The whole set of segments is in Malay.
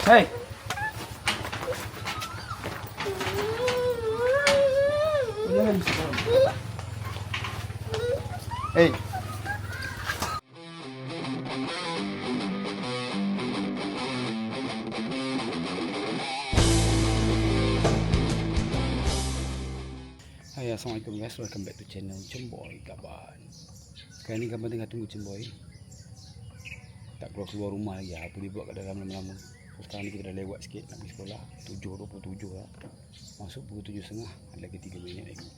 Hei. Jangan bisik. Hei. Hai, assalamualaikum guys, welcome back to channel Cemboy Gaban. Sekarang ni Gaban tengah tunggu Cemboy. Tak keluar rumah lagi, apa dia buat kat dalam lama-lama. Sekarang ni kita dah lewat sikit nak pergi sekolah. 7.27 lah. Masuk pukul 7.30, ada lagi 3 minit lagi.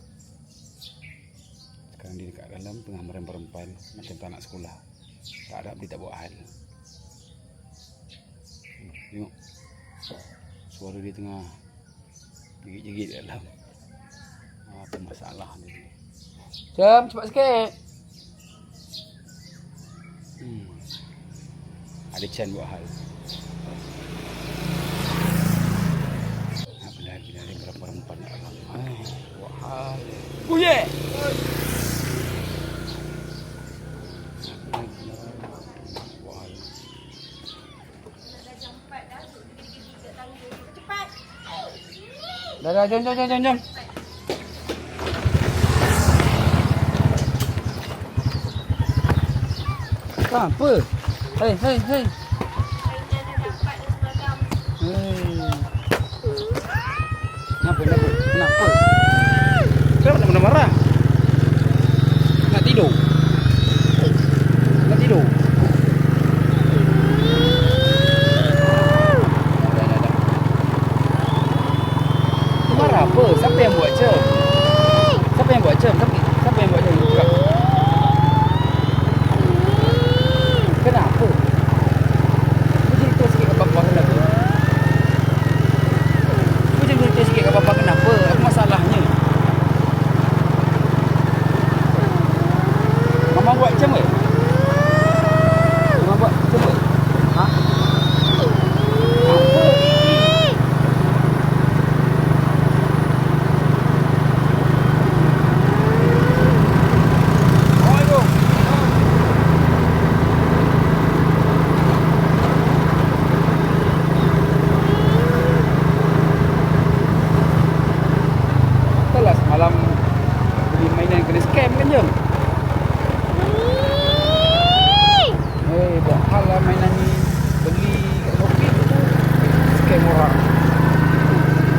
Sekarang dia dekat dalam tengah merempan-rempan macam tak nak sekolah. Tak harap dia tak buat hal. Tengok. Suara dia tengah jerit-jerit dalam. Apa masalah dia ni? Jom, cepat sikit. Ada Chan buat hal. Bila dia berapa-berapa nak dalam. Buat hal. Oh yeah! Buat hal. Dah, jom. Apa? Hei. Hei. Kenapa? Kenapa nak marah? Nak tidur? Dah. Marah apa? Siapa yang buat je? Siapa yang buat je? Kenapa? Cerita sikit kat bapa kenapa? Apa masalahnya? Mama buat macam mana? Ha? Apa? Malam beli mainan kena scam kan je. Buat hal lah mainan ni. Beli kat Shopee tu scam orang.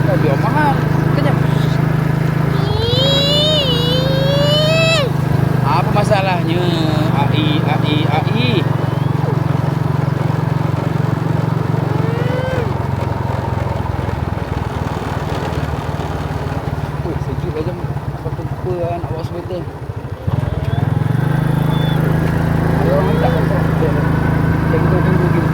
Dah jual mahal. Kejap. Apa masalahnya? AI. Nak bawa sweater. Ada orang minta kan? Tunggu gini.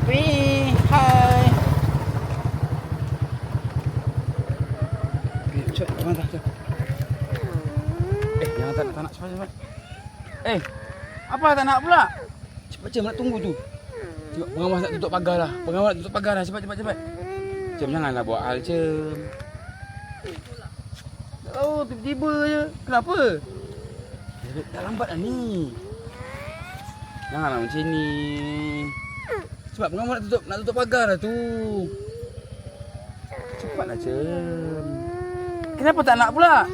Pi. Hai. Cepat, mana dah. Jangan tak nak cepat. Apa tak nak pula? Cepat nak tunggu tu. Tengok pengawas nak tutup pagar dah. Cepat. Cem, janganlah buat hal, Cem. Oh, tiba-tiba je. Kenapa? Dah lambat dah ni. Janganlah macam ni. Cepat, pengawas nak tutup pagar dah tu. Cepatlah, Cem. Kenapa tak nak pula?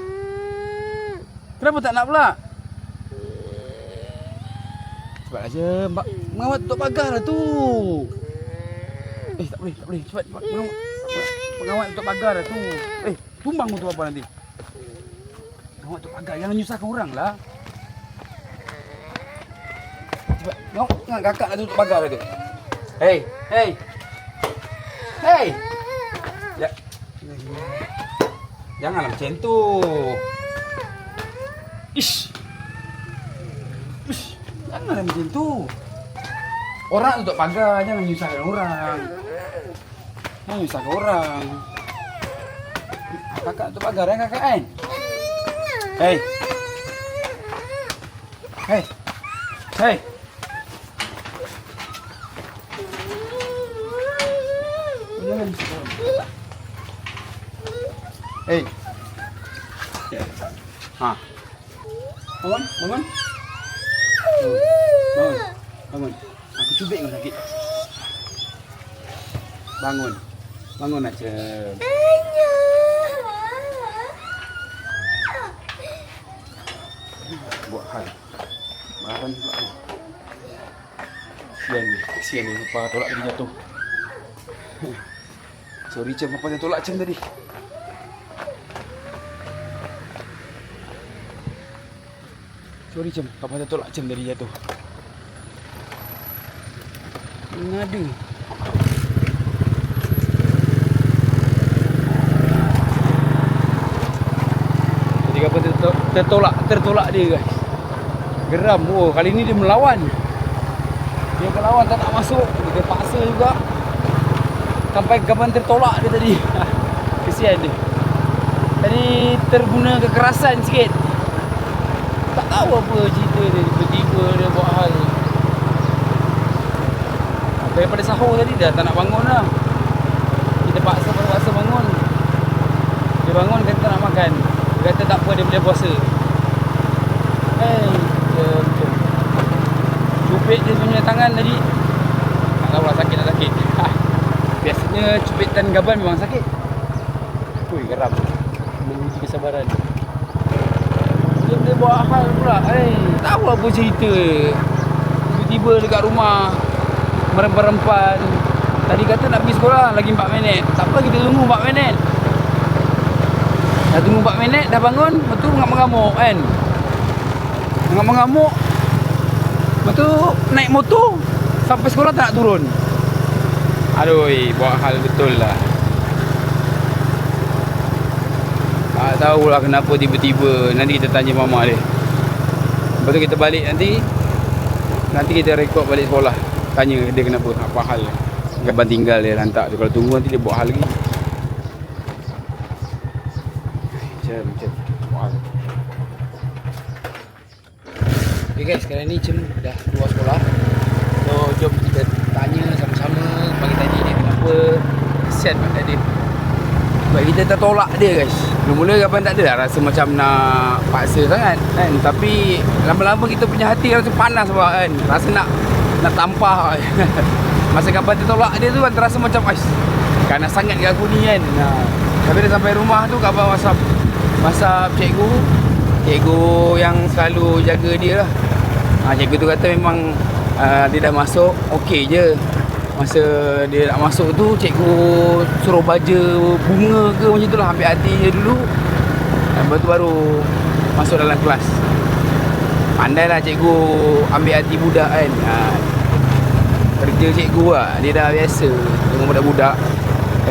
Cepatlah je. Mengawat tutup pagar lah tu. Tak boleh. Cepat. Pengawat tutup pagar lah tu. Tumbang motor apa nanti. Pengawat tutup pagar. Jangan nyusahkan orang lah. Cepat. Jangan kakak nak tutup pagar lah tu. Hei. Ya. Janganlah macam tu. Ish. Janganlah macam tu. Orang tutup pagar, jangan menyusahkan orang. Kakak tutup pagar kan kakak kan? Hei. Hey. Ha. Bangun, bangun. Bangun. Bangun. Aku cubit kau sakit. Bangun. Bangun Acem. Buat hal. Bahan pula ni. Kesian ni. Papa tolak tadi jatuh. Sorry Cem, Papa yang tolak Cem tadi. Sorry Cem, Papa yang tolak Cem tadi jatuh. Mengada. Jadi Papa tertolak dia guys. Geram. Oh, kali ni dia melawan. Dia melawan tak nak masuk. Dia paksa juga. Sampai kapan tertolak dia tadi. Kesian dia. Tadi terguna kekerasan sikit. Tak tahu apa cerita dia. Tiba-tiba dia buat hal. Daripada sahur tadi dah tak nak bangun lah. Kita paksa bangun. Dia bangun kata tak nak makan. Dia kata tak apa, dia boleh puasa. Cubit dia punya tangan tadi. Tak tahu lah sakit tak sakit. Biasanya cubitan gaban memang sakit. Ui, geram. Menguji kesabaran. Dia boleh buat hal pula. Tahu apa cerita. Tiba-tiba dekat rumah merempan-rempan. Tadi kata nak pergi sekolah lagi 4 minit. Tak apa, kita tunggu 4 minit. Dah tunggu 4 minit, dah bangun. Lepas tu mengamuk-ngamuk kan. Mengamuk-ngamuk. Lepas tu naik motor. Sampai sekolah tak nak turun. Aduh, buat hal betul lah. Tak tahulah kenapa tiba-tiba. Nanti kita tanya mama dia. Lepas tu kita balik nanti. Nanti kita rekod balik sekolah. Tanya dia kenapa, apa hal. Gaban tinggal dia lantak tu. Kalau tunggu nanti dia buat hal lagi. Macam buat hal. Okay guys, sekarang ni Cem dah keluar sekolah. So jom kita tanya sama-sama pagi tadi dia kenapa. Kesian pada dia. Sebab kita tertolak dia guys. Mula-mula Gaban tak ada lah rasa macam nak paksa sangat kan. Tapi lama-lama kita punya hati rasa panas sebab kan. Rasa nak tampah. Masa Gaban tertolak dia tu kan terasa macam ganas sangat ke aku ni kan. Tapi dia sampai rumah tu Gaban WhatsApp cikgu yang selalu jaga dia lah. Cikgu tu kata memang dia dah masuk okey je. Masa dia nak masuk tu cikgu suruh baja bunga ke macam tu lah. Ambil hati je dulu. Lepas tu baru masuk dalam kelas. Pandai lah cikgu ambil hati budak kan. Kerja cikgu lah. Dia dah biasa dengan budak-budak.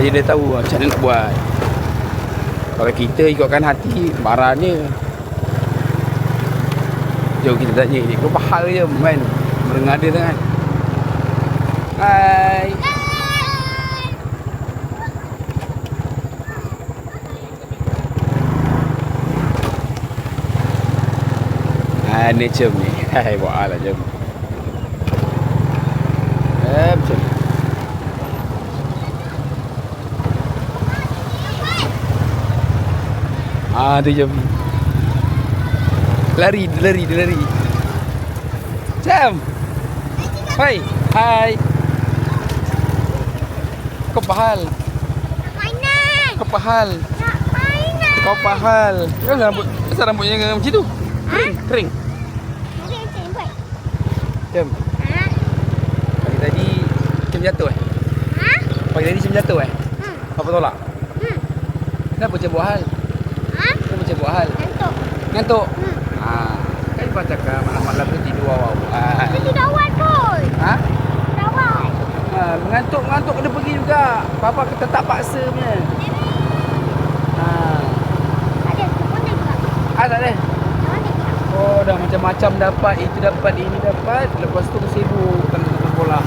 Jadi dia tahu macam mana nak buat. Kalau kita ikutkan hati, marah dia. Jom kita tanya dia. Kau pahal je kan. Merengada sangat. Hai. Ni Cem ni. Hai, buat hal lah Cem. Macam ni. Tu Cem. Lari. Cem. Hai. Kau pahal. Mainan. Kau pahal. Nak mainan. Kau pahal. Kenapa rambutnya macam tu? Kering. Cem. Pagi tadi Cem jatuh Pagi tadi Cem jatuh Papa tolak? Kenapa Cem buat hal? Kenapa Cem buat hal? Ngantuk? Kan Papa cakap malam-malam tu tidur awal. Dia tidak awal pun. Tidak awal. Mengantuk kena pergi juga. Papa tetap paksa punya. Tak ada, telepon juga. Tak ada? Oh, dah macam-macam dapat. Itu dapat, ini dapat. Lepas tu sibuk tengah sekolah.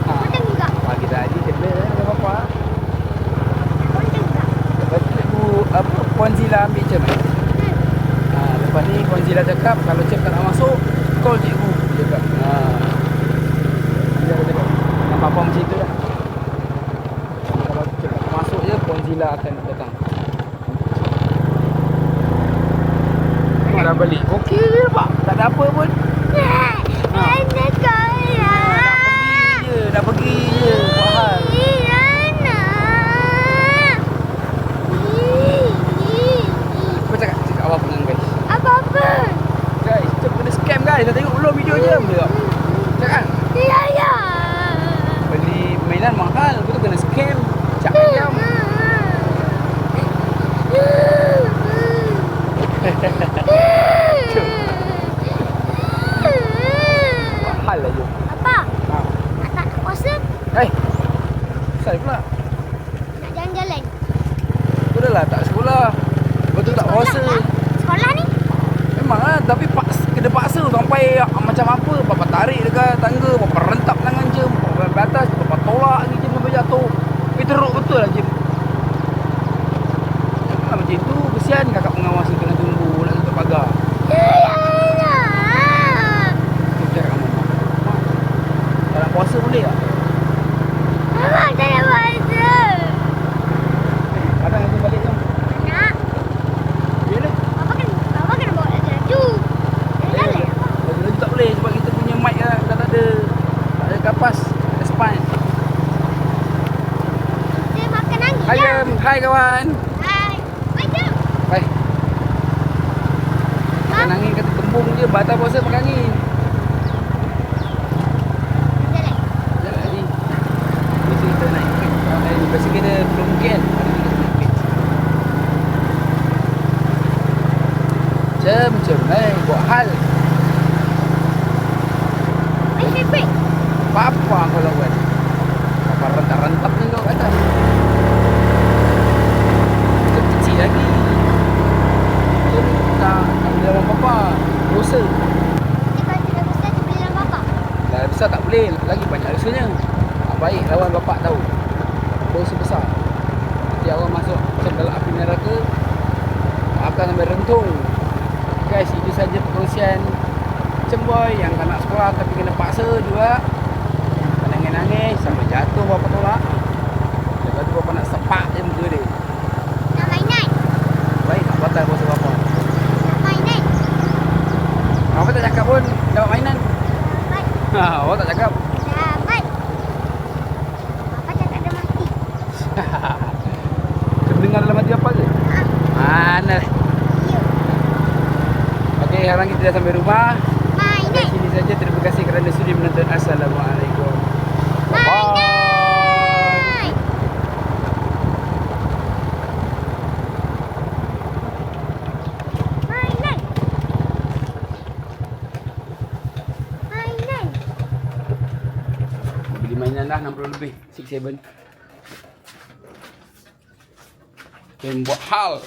Telepon juga. Pagi tadi kena dengan Papa. Telepon juga. Lepas tu Puan Zila ambil Cem. Lepas ni Puan Zila cakap kalau Cem tak nak masuk, call cikgu. Dia cakap. Dia cakap dengan Papa macam tu lah. Kalau Cem tak masuk je, Puan Zila akan datang. balik. Okey je pak. Tak ada apa pun. Nak sekolah. Nak pergi je. Buat hal. Kau cakap apa dengan guys? Apa-apa? Guys, kita kena scam guys. Dah tengok belum video je. Boleh tak? Cakap. Ya. Beli mainan mahal. Lepas tu kena scam. Cak ayam. Mahal aja. Apa? Ha. Tak puasa? Asal pula? Nak jalan-jalan? Tu dah lah tak sekolah. Lepas tu tak puasa. Sekolah ni? Memanglah, tapi kena paksa sampai macam apa. Bapak tarik dekat tangga, bapak rentap tangan je, bapak atas, bapak tolak lagi je sampai jatuh. Tapi teruk betul lah je. Janganlah macam tu, kesian kakak pengawasi kena tunggu nak tutup pagar. Kita cakap dengan mak. Tak nak puasa boleh tak? Abang tak nak puasa. Kadang aku balik jom. Nak. Ya ni? Bapa kena bawa laju. Jalan. Laju tak boleh sebab kita punya mic dah tak ada. Tak ada kapas, tak ada span. Kita makan angin. Hai Jem, hai kawan. Hai. Macam. Hai. Makan angin kata kembung je, batal puasa makan angin. Jalan. Jalan ni. Biasa kita naik kereta. Biasa kita perungkian. Hari ni kita naik kereta. Cem, buat hal. Quick. Apa kau lawan? Apa rentap-rentap ni kau kat atas? Macam kecil lagi. Cem tak boleh lawan papa. Dosa. Dia kalau tidak besar, dia boleh lawan bapa. Dah besar tak boleh. Lagi banyak dosanya. Tak baik lawan bapak tahu. Dosa besar. Nanti awak masuk macam dalam api neraka. Akan sampai rentung. Guys, itu saja perkongsian Cemboy yang tak nak sekolah tapi kena paksa juga. Nangis-nangis sampai jatuh bapa tolak. Lepas tu bapa nak sepak je muka dia. Nak mainan. Baik tak batal puasa bapa. Nak mainan. Bapa tak cakap pun dapat mainan. Dapat. Awak tak cakap. Dapat. Bapa cakap dah mati. Kau dengar dalam hati apa ke? Mana? Ya. Okey, sekarang kita dah sampai rumah. Sampai Mainan. sini saja. Terima kasih kerana sudi menonton. Assalamualaikum. Bye. Mainan. Mainan. Beli mainan dah 60 lebih. 6-7. Game buat hal.